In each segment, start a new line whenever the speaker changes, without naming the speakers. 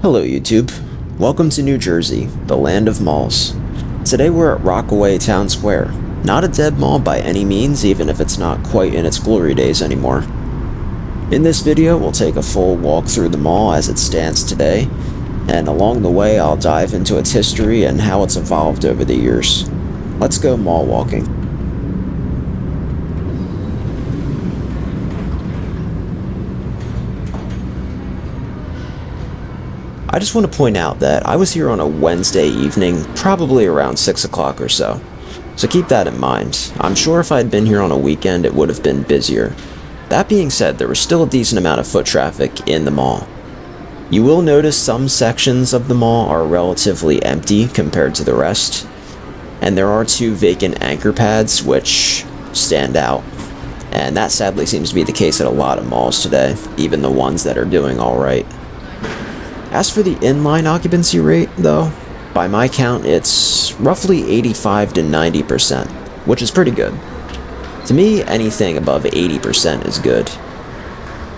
Hello YouTube, welcome to New Jersey, the land of malls. Today we're at Rockaway Townsquare. Not a dead mall by any means, even if it's not quite in its glory days anymore. In this video we'll take a full walk through the mall as it stands today, and along the way I'll dive into its history and how it's evolved over the years. Let's go mall walking. I just want to point out that I was here on a Wednesday evening, probably around 6 o'clock or so. So keep that in mind. I'm sure if I had been here on a weekend it would have been busier. That being said, there was still a decent amount of foot traffic in the mall. You will notice some sections of the mall are relatively empty compared to the rest, and there are two vacant anchor pads which stand out. And that sadly seems to be the case at a lot of malls today, even the ones that are doing alright. As for the inline occupancy rate, though, by my count it's roughly 85 to 90%, which is pretty good. To me, anything above 80% is good.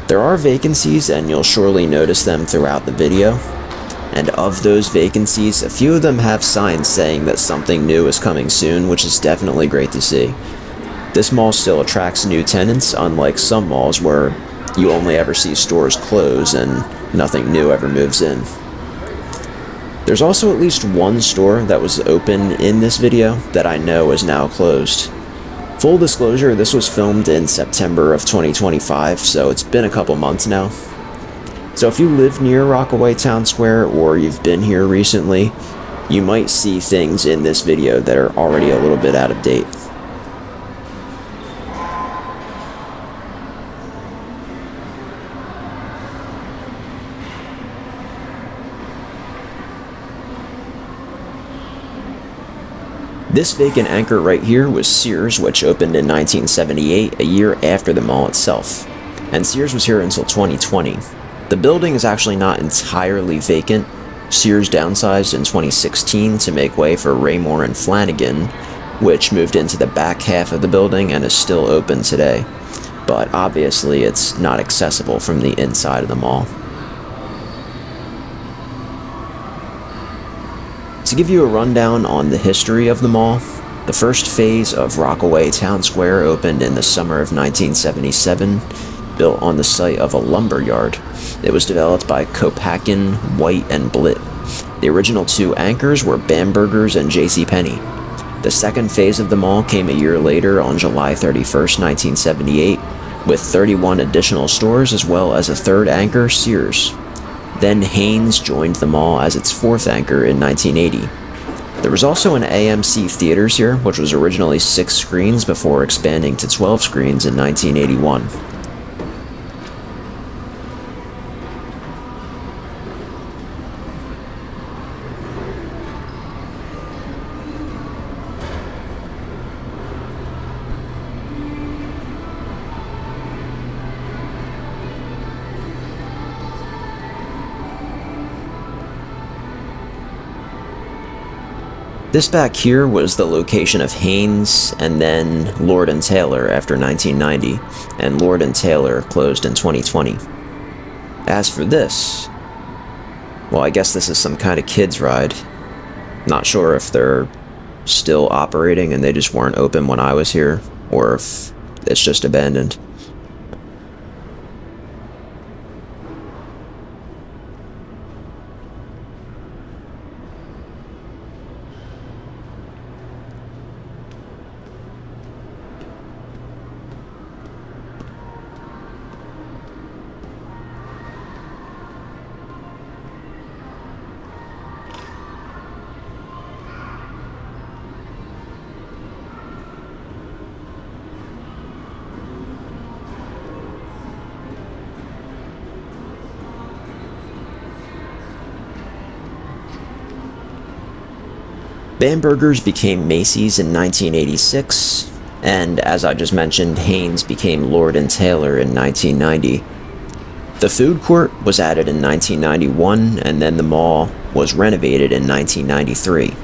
There are vacancies, and you'll surely notice them throughout the video. And of those vacancies, a few of them have signs saying that something new is coming soon, which is definitely great to see. This mall still attracts new tenants, unlike some malls where you only ever see stores close and nothing new ever moves in. There's also at least one store that was open in this video that I know is now closed. Full disclosure, this was filmed in September of 2025, so it's been a couple months now. So if you live near Rockaway Townsquare or you've been here recently, you might see things in this video that are already a little bit out of date. This vacant anchor right here was Sears, which opened in 1978, a year after the mall itself. And Sears was here until 2020. The building is actually not entirely vacant. Sears downsized in 2016 to make way for Raymore and Flanagan, which moved into the back half of the building and is still open today. But obviously it's not accessible from the inside of the mall. To give you a rundown on the history of the mall, the first phase of Rockaway Townsquare opened in the summer of 1977, built on the site of a lumber yard. It was developed by Copaken, White, and Blitt. The original two anchors were Bamberger's and JCPenney. The second phase of the mall came a year later on July 31st, 1978, with 31 additional stores as well as a third anchor, Sears. Then Hanes joined the mall as its fourth anchor in 1980. There was also an AMC Theaters here, which was originally 6 screens before expanding to 12 screens in 1981. This back here was the location of Hanes, and then Lord & Taylor after 1990, and Lord & Taylor closed in 2020. As for this, well, I guess this is some kind of kids ride. Not sure if they're still operating and they just weren't open when I was here, or if it's just abandoned. Bamberger's became Macy's in 1986, and as I just mentioned, Hanes became Lord & Taylor in 1990. The food court was added in 1991, and then the mall was renovated in 1993.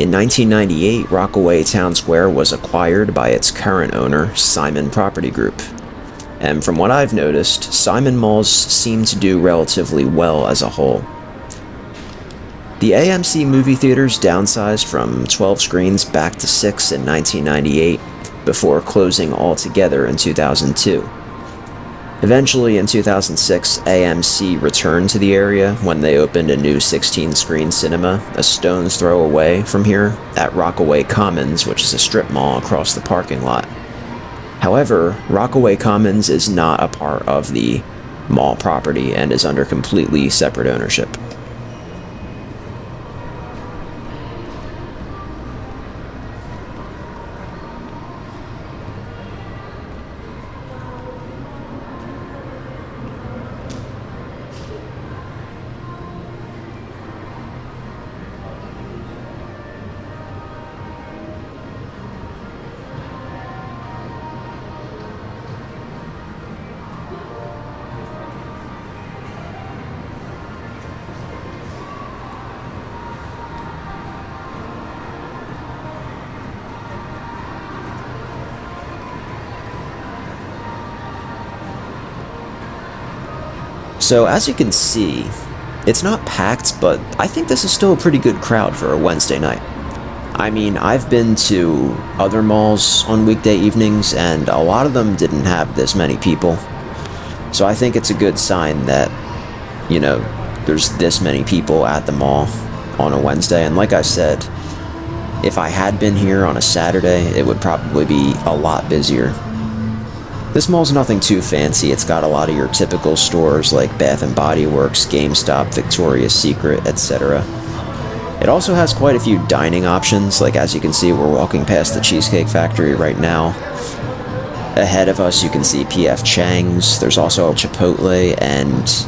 In 1998, Rockaway Townsquare was acquired by its current owner, Simon Property Group. and from what I've noticed, Simon malls seem to do relatively well as a whole. The AMC movie theaters downsized from 12 screens back to 6 in 1998, before closing altogether in 2002. Eventually, in 2006, AMC returned to the area when they opened a new 16-screen cinema a stone's throw away from here at Rockaway Commons, which is a strip mall across the parking lot. However, Rockaway Commons is not a part of the mall property and is under completely separate ownership. So as you can see, it's not packed, but I think this is still a pretty good crowd for a Wednesday night. I mean, I've been to other malls on weekday evenings, and a lot of them didn't have this many people. So I think it's a good sign that, there's this many people at the mall on a Wednesday. And like I said, if I had been here on a Saturday, it would probably be a lot busier. This mall's nothing too fancy. It's got a lot of your typical stores like Bath & Body Works, GameStop, Victoria's Secret, etc. It also has quite a few dining options, like as you can see, we're walking past the Cheesecake Factory right now. Ahead of us you can see P.F. Chang's, there's also a Chipotle, and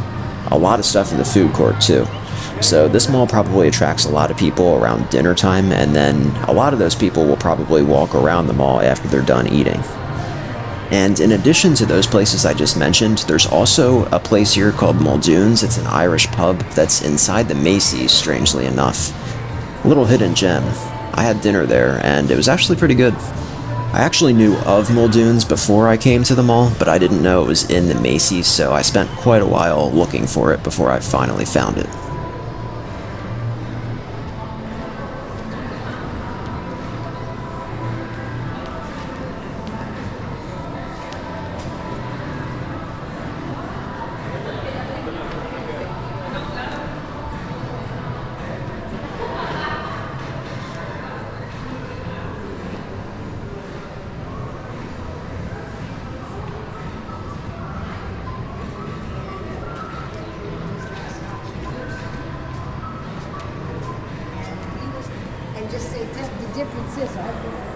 a lot of stuff in the food court too. So this mall probably attracts a lot of people around dinner time, and then a lot of those people will probably walk around the mall after they're done eating. And in addition to those places I just mentioned, there's also a place here called Muldoon's. It's an Irish pub that's inside the Macy's, strangely enough. A little hidden gem. I had dinner there, and it was actually pretty good. I actually knew of Muldoon's before I came to the mall, but I didn't know it was in the Macy's, so I spent quite a while looking for it before I finally found it.
Just say the difference is,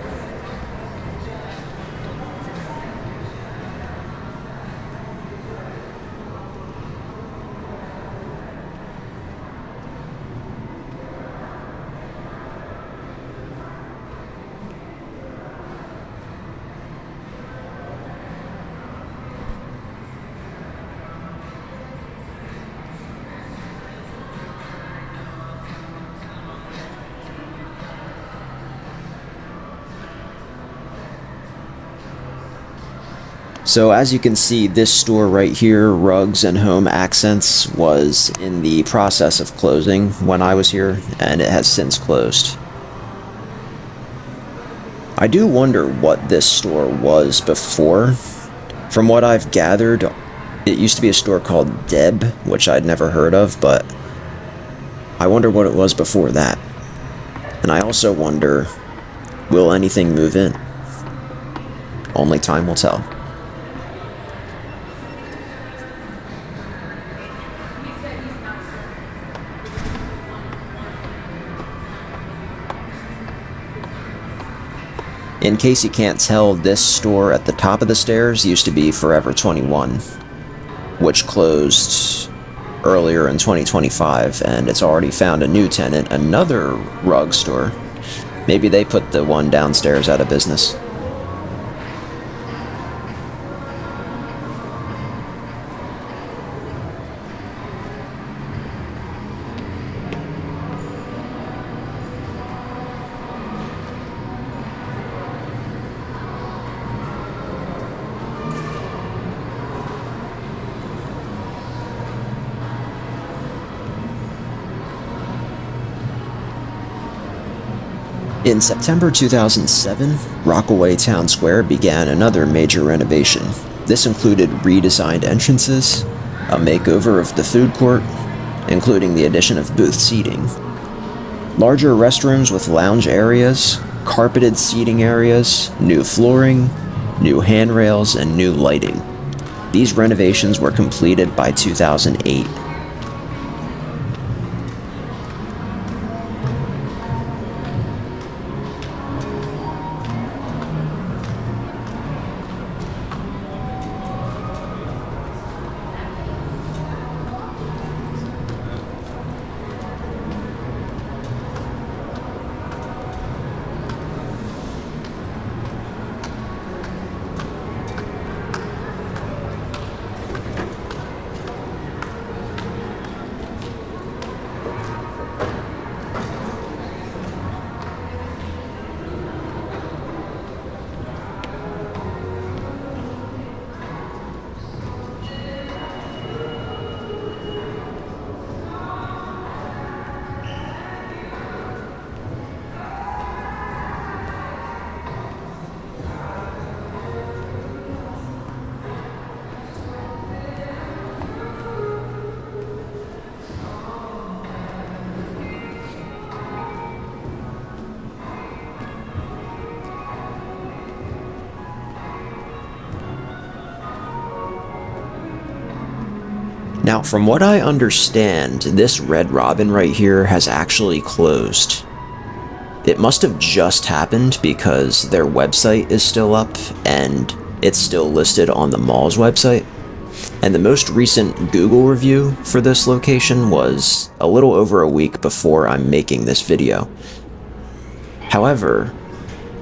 So as you can see, this store right here, Rugs and Home Accents, was in the process of closing when I was here, and it has since closed. I do wonder what this store was before. From what I've gathered, it used to be a store called Deb, which I'd never heard of, but I wonder what it was before that. And I also wonder, will anything move in? Only time will tell. In case you can't tell, this store at the top of the stairs used to be Forever 21, which closed earlier in 2025, and it's already found a new tenant, another rug store. Maybe they put the one downstairs out of business. In September 2007, Rockaway Townsquare began another major renovation. This included redesigned entrances, a makeover of the food court, including the addition of booth seating, larger restrooms with lounge areas, carpeted seating areas, new flooring, new handrails, and new lighting. These renovations were completed by 2008. Now, from what I understand, this Red Robin right here has actually closed. It must have just happened because their website is still up and it's still listed on the mall's website. And the most recent Google review for this location was a little over a week before I'm making this video. However,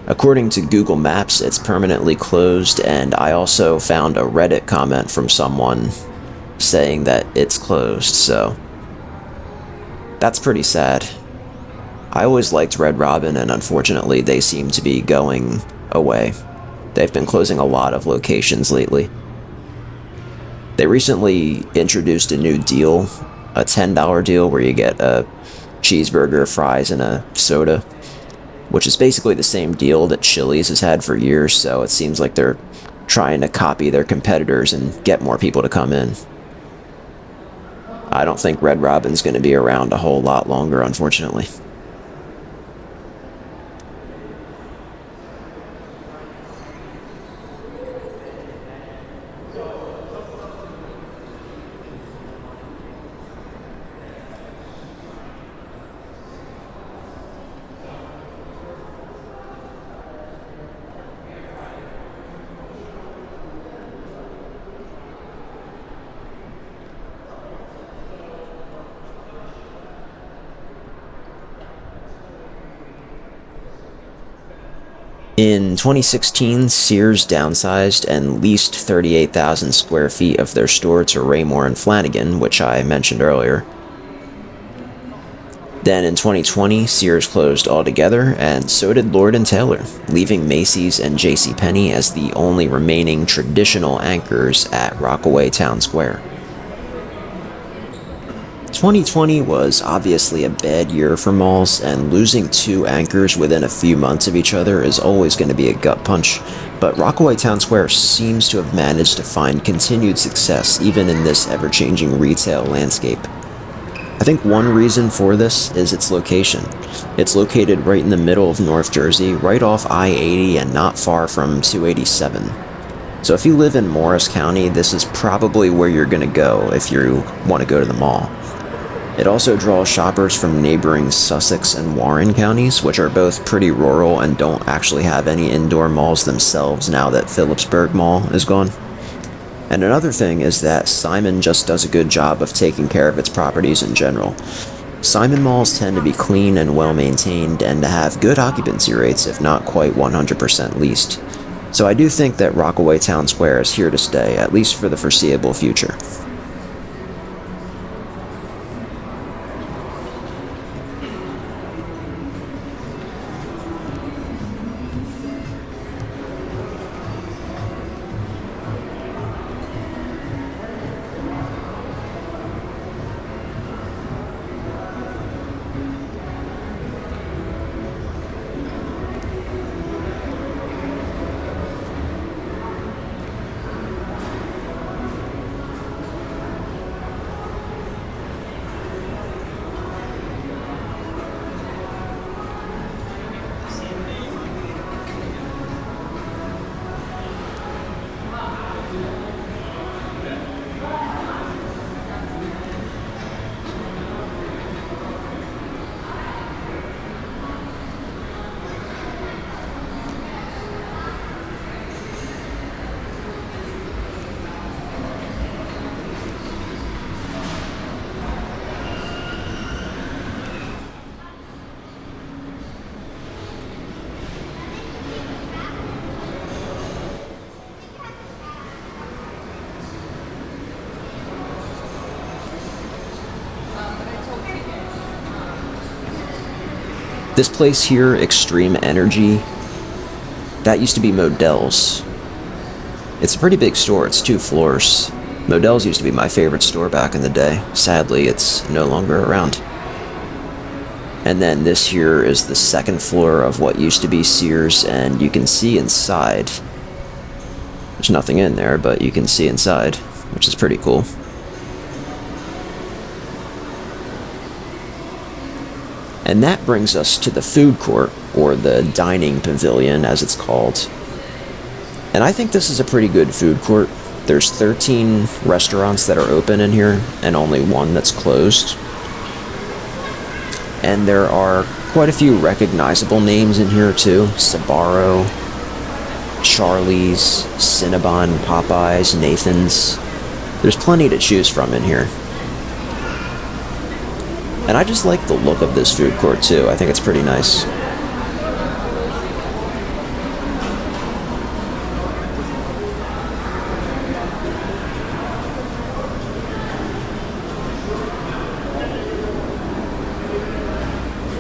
according to Google Maps, it's permanently closed, and I also found a Reddit comment from someone saying that it's closed, so that's pretty sad. I always liked Red Robin, and unfortunately they seem to be going away. They've been closing a lot of locations lately. They recently introduced a new deal, a $10 deal where you get a cheeseburger, fries, and a soda, which is basically the same deal that Chili's has had for years, so it seems like they're trying to copy their competitors and get more people to come in. I don't think Red Robin's going to be around a whole lot longer, unfortunately. In 2016, Sears downsized and leased 38,000 square feet of their store to Raymore and Flanigan, which I mentioned earlier. Then in 2020, Sears closed altogether, and so did Lord & Taylor, leaving Macy's and JCPenney as the only remaining traditional anchors at Rockaway Townsquare. 2020 was obviously a bad year for malls, and losing two anchors within a few months of each other is always going to be a gut punch, but Rockaway Townsquare seems to have managed to find continued success even in this ever-changing retail landscape. I think one reason for this is its location. It's located right in the middle of North Jersey, right off I-80 and not far from 287. So if you live in Morris County, this is probably where you're going to go if you want to go to the mall. It also draws shoppers from neighboring Sussex and Warren counties, which are both pretty rural and don't actually have any indoor malls themselves now that Phillipsburg Mall is gone. And another thing is that Simon just does a good job of taking care of its properties in general. Simon malls tend to be clean and well maintained and to have good occupancy rates, if not quite 100% leased. So I do think that Rockaway Townsquare is here to stay, at least for the foreseeable future. This place here, Extreme Energy, that used to be Modell's. It's a pretty big store, it's 2 floors. Modell's used to be my favorite store back in the day. Sadly, it's no longer around. And then this here is the 2nd floor of what used to be Sears, and you can see inside. There's nothing in there, but you can see inside, which is pretty cool. And that brings us to the food court, or the dining pavilion as it's called. And I think this is a pretty good food court. There's 13 restaurants that are open in here, and only 1 that's closed. And there are quite a few recognizable names in here too. Sbarro, Charlie's, Cinnabon, Popeyes, Nathan's. There's plenty to choose from in here. And I just like the look of this food court too. I think it's pretty nice.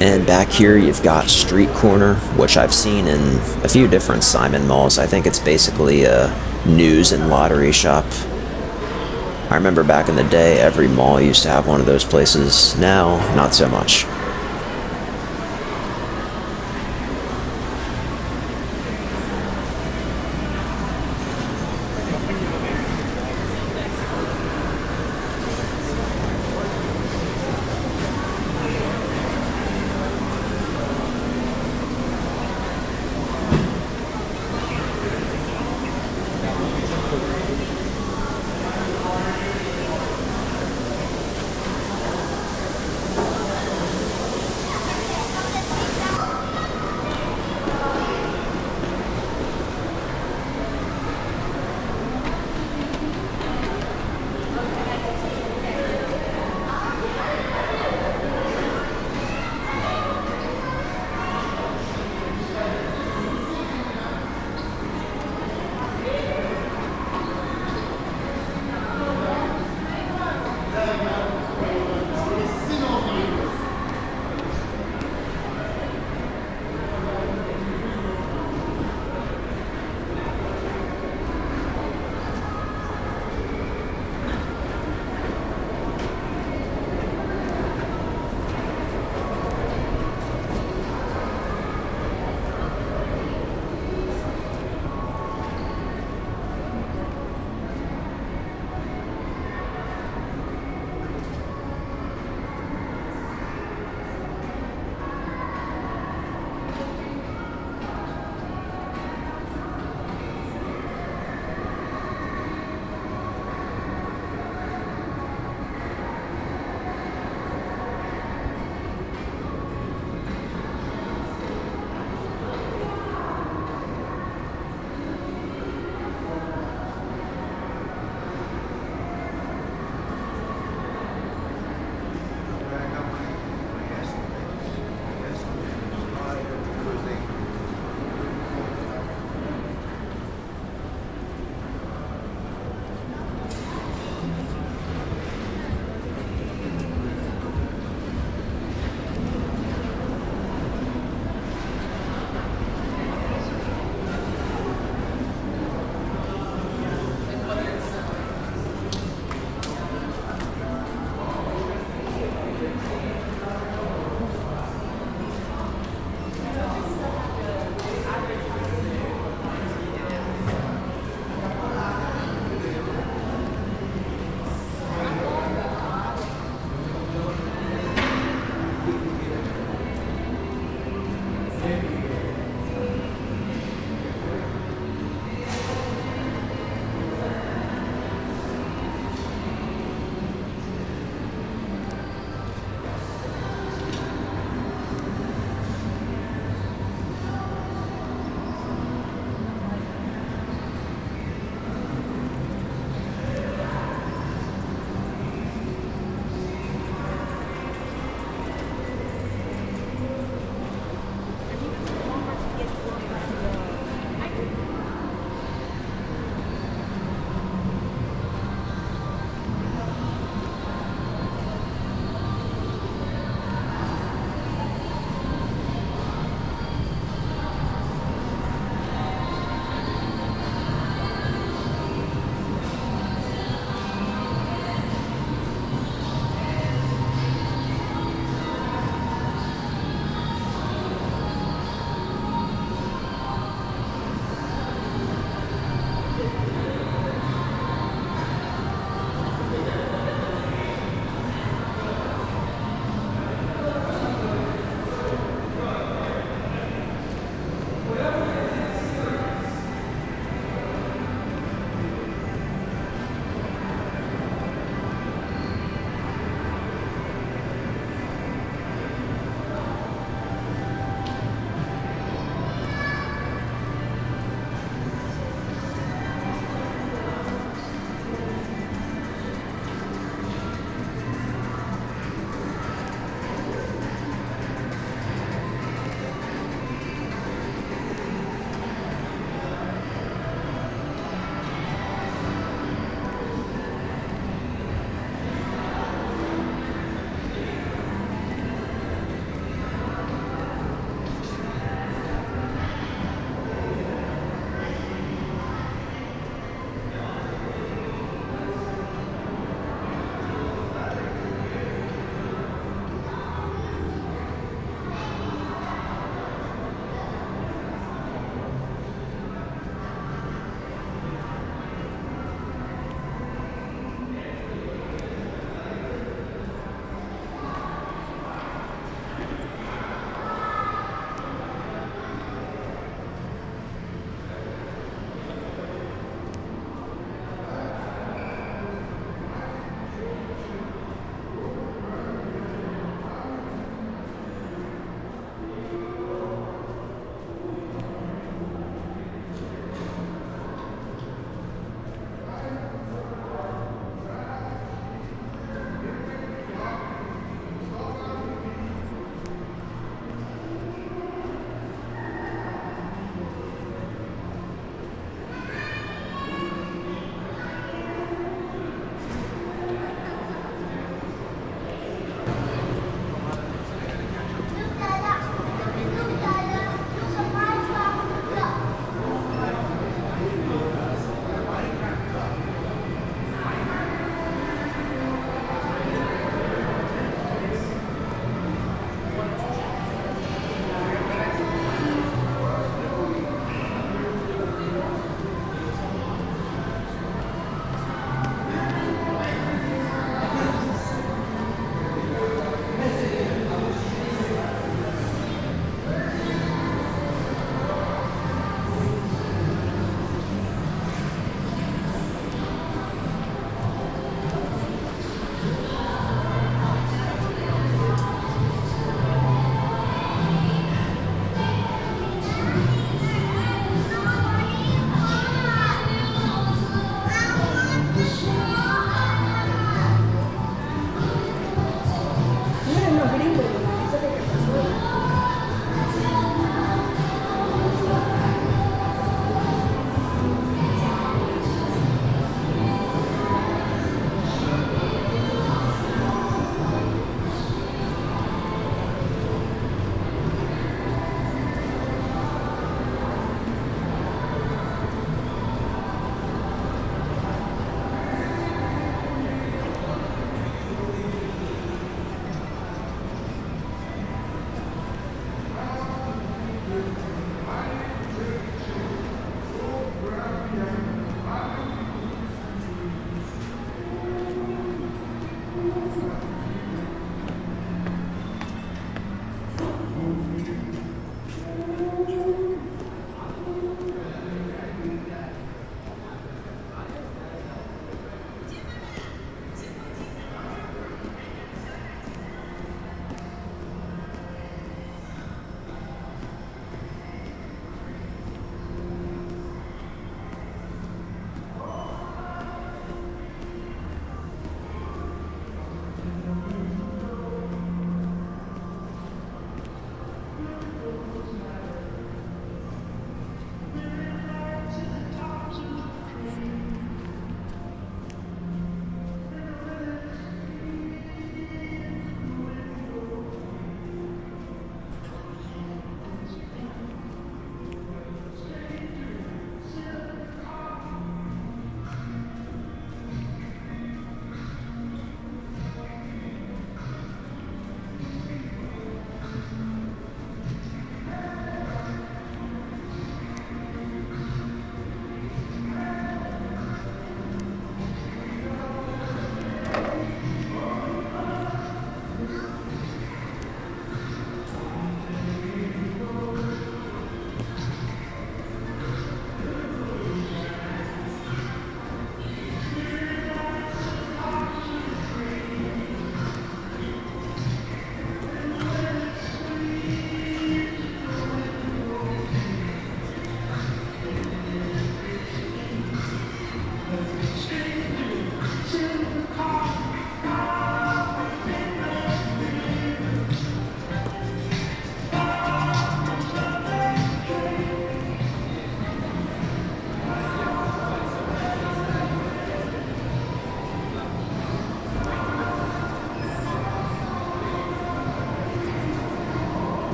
And back here you've got Street Corner, which I've seen in a few different Simon malls. I think it's basically a news and lottery shop. I remember back in the day, every mall used to have one of those places. Now, not so much.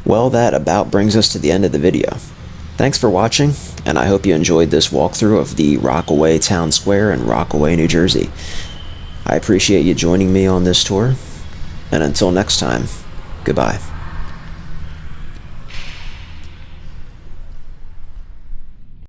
Well, that about brings us to the end of the video. Thanks for watching, and I hope you enjoyed this walkthrough of the Rockaway Townsquare in Rockaway, New Jersey. I appreciate you joining me on this tour, and until next time, goodbye.